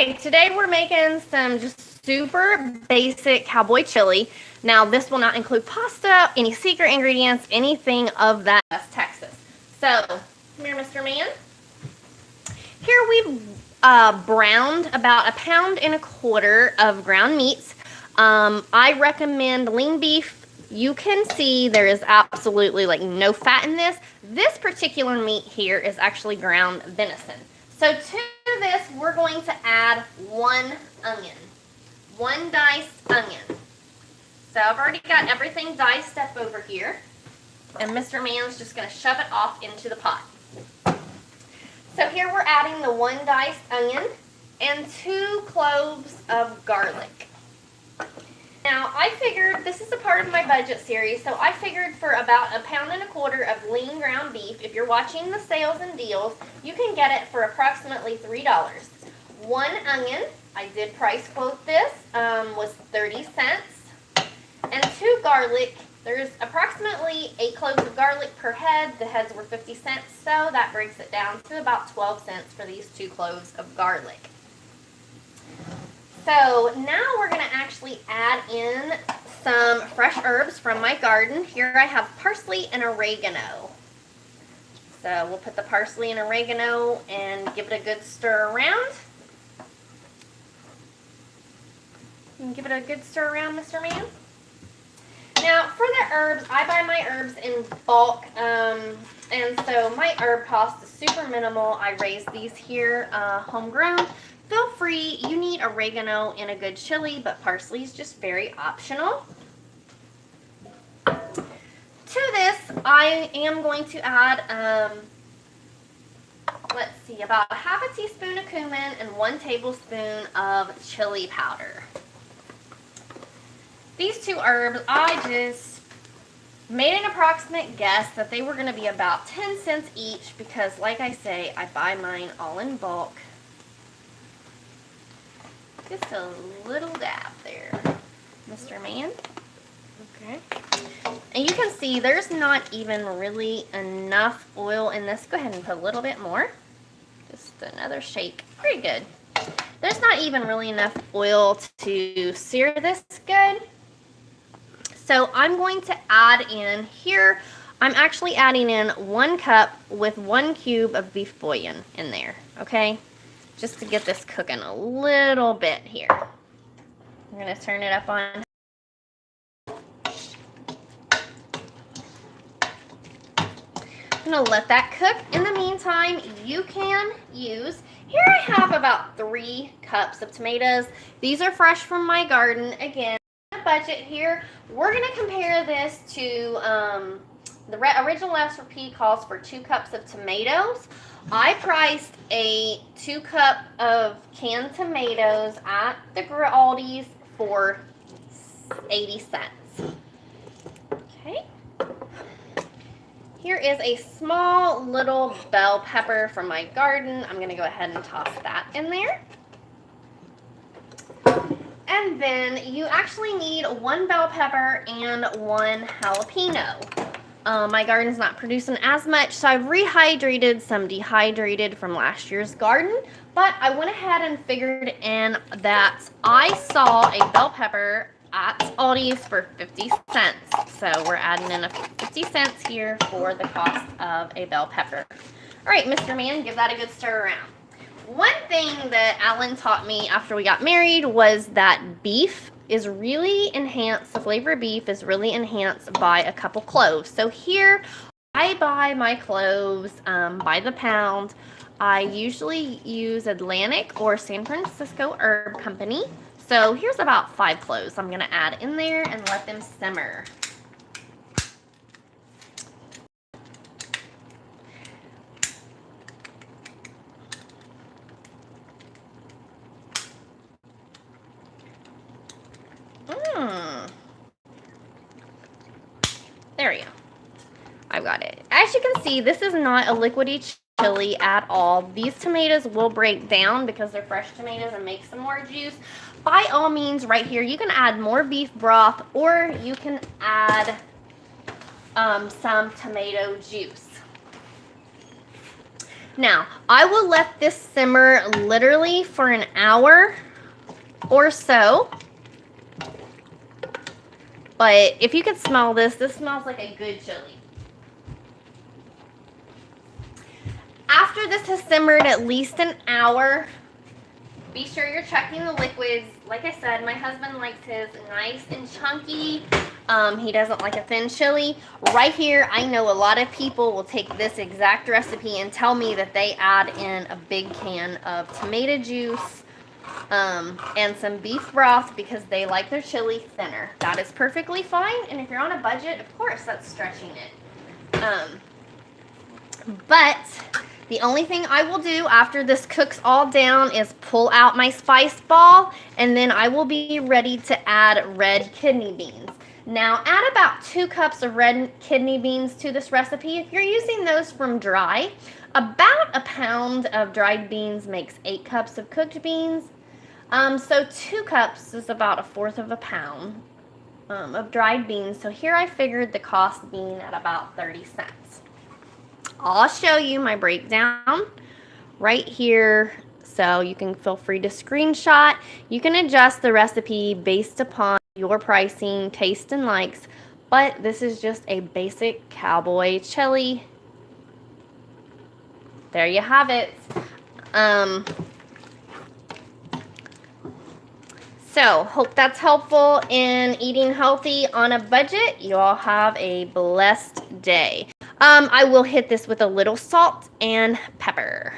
Okay, today we're making some just super basic cowboy chili. Now, this will not include pasta, any secret ingredients, anything of that. That's Texas. So, come here, Mr. Man. Here we've browned about 1.25 pounds of ground meats. I recommend lean beef. You can see there is absolutely like no fat in this. This particular meat here is actually ground venison. So to this, we're going to add 1 onion, 1 diced onion. So I've already got everything diced up over here, and Mr. Man's just going to shove it off into the pot. So here we're adding the 1 diced onion and 2 cloves of garlic. Now, I figured, this is a part of my budget series, so I figured for about 1.25 pounds of lean ground beef, if you're watching the sales and deals, you can get it for approximately $3. 1 onion, I did price quote this, was 30 cents. And 2 garlic, there's approximately 8 cloves of garlic per head. The heads were 50 cents, so that breaks it down to about 12 cents for these 2 cloves of garlic. So now we're going to actually add in some fresh herbs from my garden. Here I have parsley and oregano. So we'll put the parsley and oregano and give it a good stir around. And give it a good stir around, Mr. Man. Now for the herbs, I buy my herbs in bulk, and so my herb cost is super minimal. I raise these here homegrown. Feel free, you need oregano in a good chili, but parsley is just very optional. To this, I am going to add, let's see, about 1/2 teaspoon of cumin and 1 tablespoon of chili powder. These 2 herbs, I just made an approximate guess that they were going to be about 10 cents each because, like I say, I buy mine all in bulk. Just a little dab there, Mr. Man. Okay. And you can see there's not even really enough oil in this. Go ahead and put a little bit more. Just another shake. Pretty good. There's not even really enough oil to sear this good. So I'm going to add in here, I'm actually adding in 1 cup with 1 cube of beef bouillon in there, okay? Just to get this cooking a little bit here. I'm going to turn it up on. I'm going to let that cook. In the meantime, you can use, here I have about 3 cups of tomatoes. These are fresh from my garden. Again, budget here. We're going to compare this to the original recipe calls for 2 cups of tomatoes. I priced a 2 cup of canned tomatoes at the Aldi's for 80 cents. Okay. Here is a small little bell pepper from my garden. I'm going to go ahead and toss that in there. And then you actually need 1 bell pepper and 1 jalapeno. My garden's not producing as much, so I've rehydrated some dehydrated from last year's garden. But I went ahead and figured in that I saw a bell pepper at Aldi's for 50 cents. So we're adding in a 50 cents here for the cost of a bell pepper. All right, Mr. Man, give that a good stir around. One thing that Alan taught me after we got married was that beef is really enhanced, the flavor of beef is really enhanced by a couple cloves. So here, I buy my cloves by the pound. I usually use Atlantic or San Francisco Herb Company. So here's about 5 cloves I'm going to add in there and let them simmer. There we go. I've got it. As you can see, this is not a liquidy chili at all. These tomatoes will break down because they're fresh tomatoes and make some more juice. By all means, right here, you can add more beef broth or you can add some tomato juice. Now, I will let this simmer literally for an hour or so. But if you could smell this smells like a good chili. After this has simmered at least an hour, be sure you're checking the liquids. Like I said, my husband likes his nice and chunky. He doesn't like a thin chili. Right here, I know a lot of people will take this exact recipe and tell me that they add in a big can of tomato juice and some beef broth because they like their chili thinner. That is perfectly fine. And if you're on a budget, of course, that's stretching it. But the only thing I will do after this cooks all down is pull out my spice ball, and then I will be ready to add red kidney beans. Now, add about 2 cups of red kidney beans to this recipe. If you're using those from dry, about a pound of dried beans makes 8 cups of cooked beans. So 2 cups is about 1/4 of a pound of dried beans. So here I figured the cost being at about 30 cents. I'll show you my breakdown right here, so you can feel free to screenshot. You can adjust the recipe based upon your pricing, taste, and likes, but this is just a basic cowboy chili. There you have it. So, hope that's helpful in eating healthy on a budget. You all have a blessed day. I will hit this with a little salt and pepper.